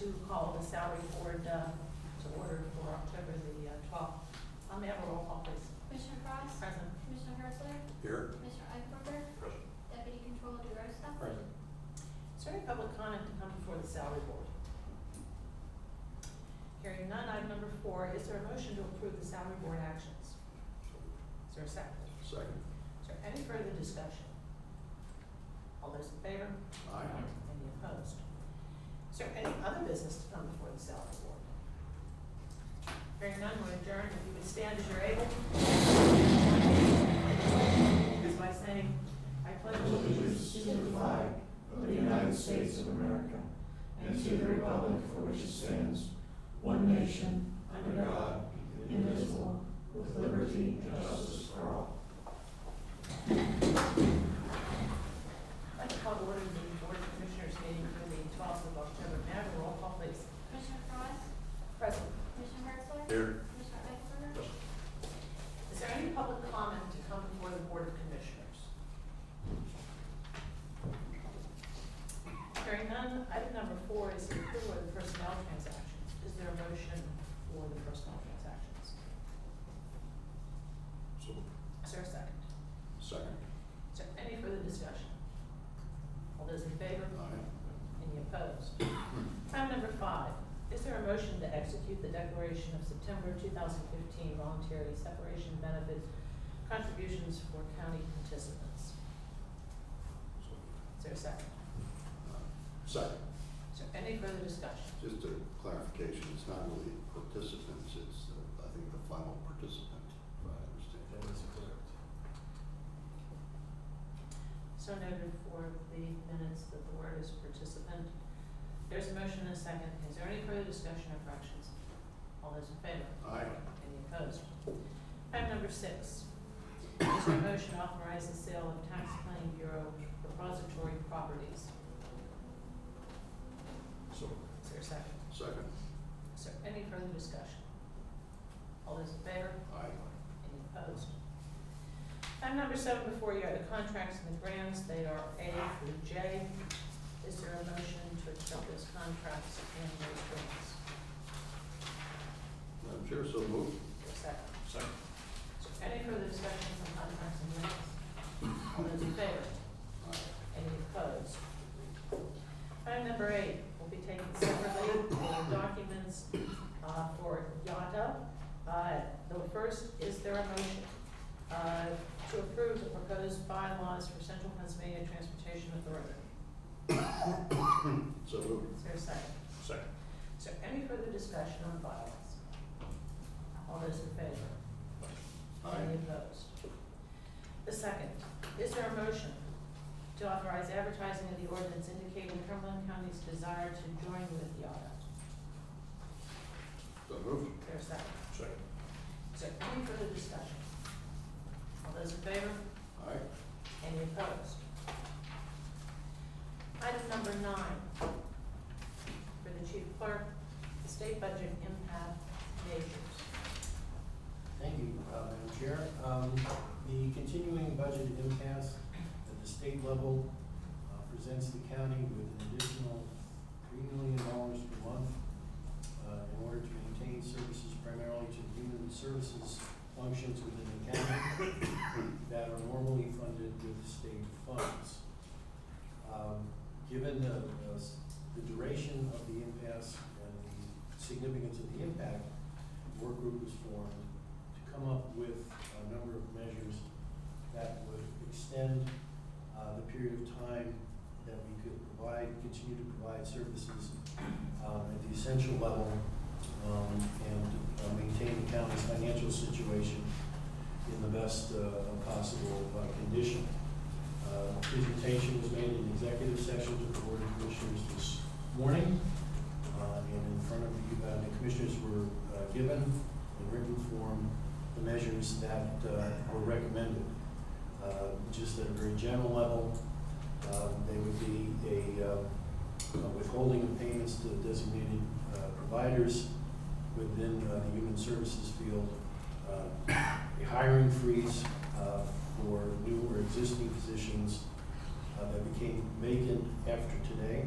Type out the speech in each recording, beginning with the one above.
to call the salary board to order for October the 12th. May I have a roll call, please? Commissioner Frost? Present. Commissioner Herzler? Here. Commissioner Eichelberger? Present. Deputy Controller DeRosa? Present. Is there any public comment to come before the salary board? Hearing none, item number 4, is there a motion to approve the salary board actions? Is there a second? Second. Is there any further discussion? All those in favor? Aye. Any opposed? Is there any other business to come before the salary board? Hearing none, we're adjourned. If you would stand as you're able. Is by saying, I pledge allegiance to the flag of the United States of America and to the republic for which it stands, one nation, under God, indivisible, with liberty and justice for all. I'd like to call to order the Board of Commissioners meeting for the 12th of October. May I have a roll call, please? Commissioner Frost? Present. Commissioner Herzler? Here. Commissioner Eichelberger? Is there any public comment to come before the Board of Commissioners? Hearing none, item number 4 is the approval of the personnel transactions. Is there a motion for the personnel transactions? So. Is there a second? Second. Is there any further discussion? All those in favor? Aye. Any opposed? Item number 5, is there a motion to execute the declaration of September 2015 voluntary separation benefit contributions for county participants? So. Is there a second? Second. Is there any further discussion? Just a clarification, it's not really participants, it's, I think, the final participant, if I understand. That is correct. So noted for the minutes that the word is participant. There's a motion and a second. Is there any further discussion or corrections? All those in favor? Aye. Any opposed? Item number 6. Is there a motion to authorize the sale of Tax Claim Bureau repository properties? So. Is there a second? Second. Is there any further discussion? All those in favor? Aye. Any opposed? Item number 7 before you are the contracts and the grants. They are A through J. Is there a motion to accept those contracts and those grants? Madam Chair, so moved. Is there a second? Second. Is there any further discussion on contracts and grants? All those in favor? Aye. Any opposed? Item number 8 will be taken separately for documents for YATA. The first, is there a motion to approve the proposed bylaws for Central Pennsylvania Transportation Authority? So moved. Is there a second? Second. Is there any further discussion on bylaws? All those in favor? Any opposed? The second, is there a motion to authorize advertising of the ordinance indicating Cumberland County's desire to join with YATA? So moved. Is there a second? Second. Is there any further discussion? All those in favor? Aye. Any opposed? Item number 9, for the chief clerk, the state budget impact measures. Thank you, Madam Chair. The continuing budget impasse at the state level presents the county with an additional $3 million per month in order to maintain services primarily to the human services functions within the county that are normally funded with state funds. Given the duration of the impasse and the significance of the impact, a work group was formed to come up with a number of measures that would extend the period of time that we could continue to provide services at the essential level and maintain the county's financial situation in the best possible condition. Presentation was made in the executive session to the Board of Commissioners this morning, and in front of you, the commissioners were given in written form the measures that were recommended. Just at a very general level, they would be a withholding of payments to designated providers within the human services field, a hiring freeze for new or existing positions that became vacant after today.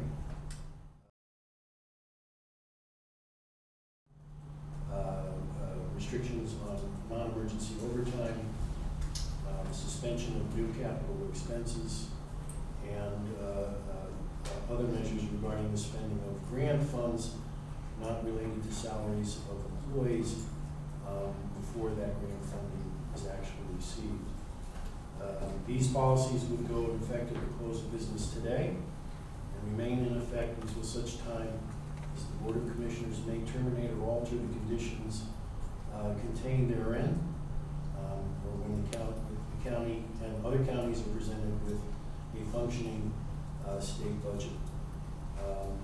emergency overtime, suspension of new capital expenses, and other measures regarding the spending of grant funds not related to salaries of employees before that grant funding is actually received. These policies would go into effect at the close of business today and remain in effect until such time as the Board of Commissioners may terminate or alter the conditions contained therein, or when the county and other counties are presented with a functioning state budget.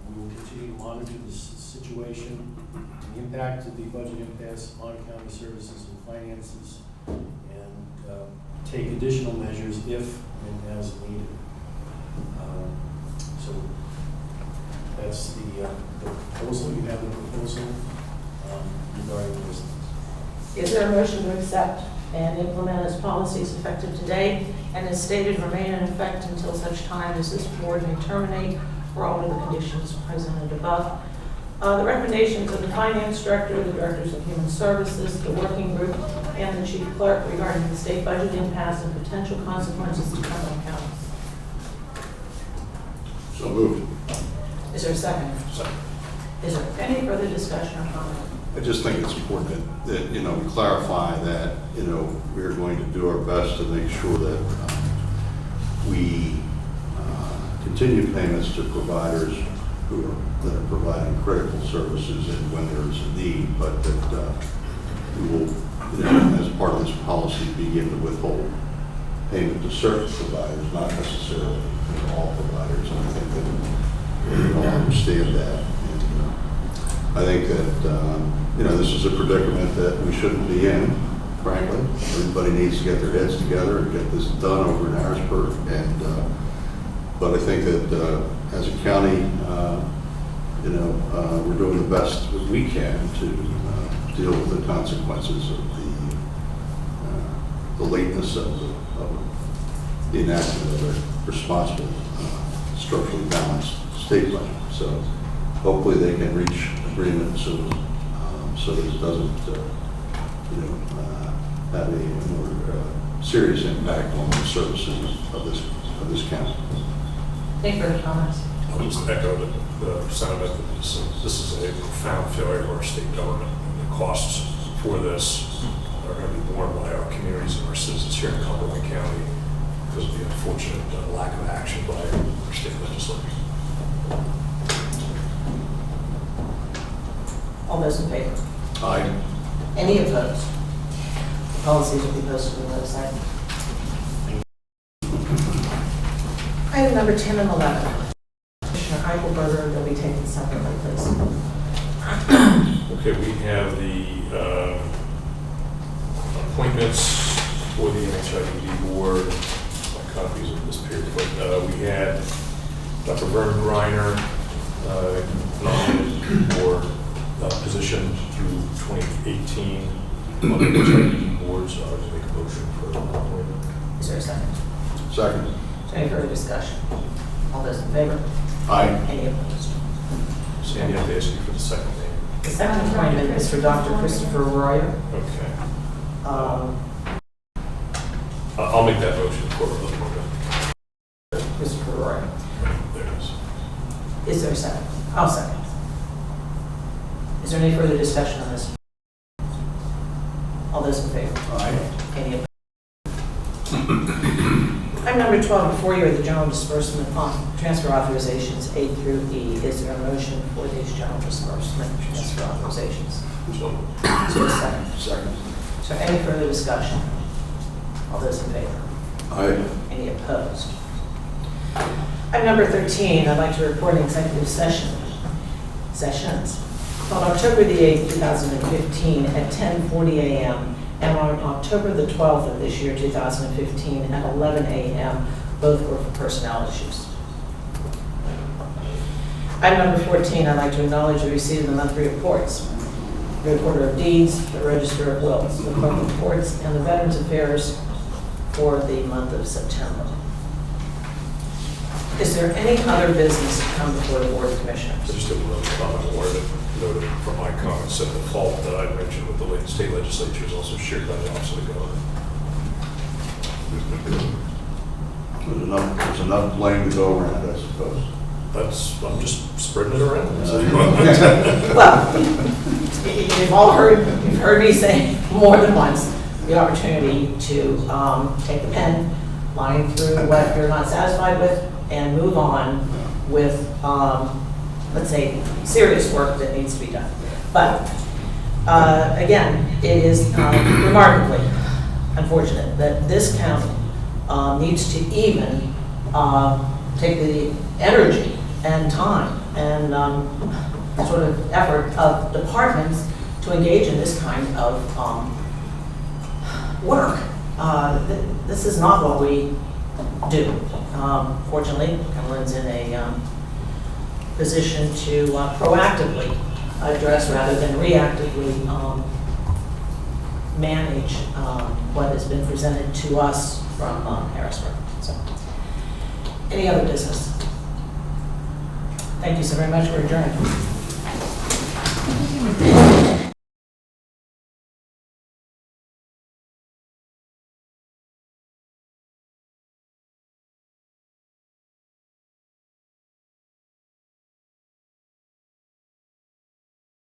We will continue to monitor this situation, the impact of the budget impasse on county services and finances, and take additional measures if and as needed. So that's the proposal. You have the proposal regarding those things. Is there a motion to accept and implement as policies effective today and as stated remain in effect until such time as this board may terminate or alter the conditions presented above? The recommendations of the finance director, the directors of human services, the working group, and the chief clerk regarding the state budget impasse and potential consequences to Cumberland County. So moved. Is there a second? Second. Is there any further discussion or comment? I just think it's important that we clarify that, we're going to do our best to make sure that we continue payments to providers that are providing critical services and when there is a need, but that we will, as part of this policy, begin to withhold payment to certain providers, not necessarily all providers. And I think that we all understand that. And, I think that this is a predicament that we shouldn't be in, frankly. Everybody needs to get their heads together and get this done over in Harrisburg. But I think that as a county, we're doing the best that we can to deal with the consequences of the lateness of the enactment of a responsible, structurally balanced state budget. So hopefully they can reach agreement soon, so that it doesn't, have a more serious impact on the services of this county. Any further comments? I'll just echo the sentiment that this is a profound failure of our state government, and the costs for this are going to be borne by our communities and our citizens here in Cumberland County because of the unfortunate lack of action by our state legislators. All those in favor? Aye. Any opposed? Policies will be posted on the website. Item number 10 and 11. Commissioner Eichelberger, they'll be taken separately, please. Okay, we have the appointments for the NHIBD board. My copies of this period, but we had Dr. Vernon Griner nominated for position through 2018 on the NHIBD board, so I would make a motion for appointment. Is there a second? Second. Is there any further discussion? All those in favor? Aye. Any opposed? Sandy, I have to ask you for the second name. The second appointment is for Dr. Christopher Royer. Okay. Um, I'll make that motion for appointment. Christopher Royer. There it is. Is there a second? I'll second. Is there any further discussion on this? All those in favor? Aye. Any opposed? Item number 12 before you are the general disbursement on transfer authorizations A through E. Is there a motion for these general disbursement transfer authorizations? So, Is there a second? Second. Is there any further discussion? All those in favor? Aye. Any opposed? Item number 13, I'd like to report an executive sessions on October the 8th, 2015 at 10:40 a.m. and on October the 12th of this year, 2015 at 11 a.m. Both were for personnel issues. Item number 14, I'd like to acknowledge the receipt of the monthly reports. The Recorder of Deeds, the Register of Wills, the Clerk of Courts, and the Veterans Affairs for the month of September. Is there any other business to come before the Board of Commissioners? I just didn't really comment or noted from my comments that the fault that I mentioned with the state legislature is also shared by the Office of the Governor. There's enough blame to go around, I suppose. I'm just spreading it around. Well, you've heard me say more than once, the opportunity to take the pen, line through what you're not satisfied with, and move on with, let's say, serious work that needs to be done. But, again, it is remarkably unfortunate that this county needs to even take the energy and time and sort of effort of departments to engage in this kind of work. This is not what we do. Fortunately, Cumberland's in a position to proactively address rather than reactively manage what has been presented to us from Harrisburg. So, any other business? Thank you so very much. We're adjourned.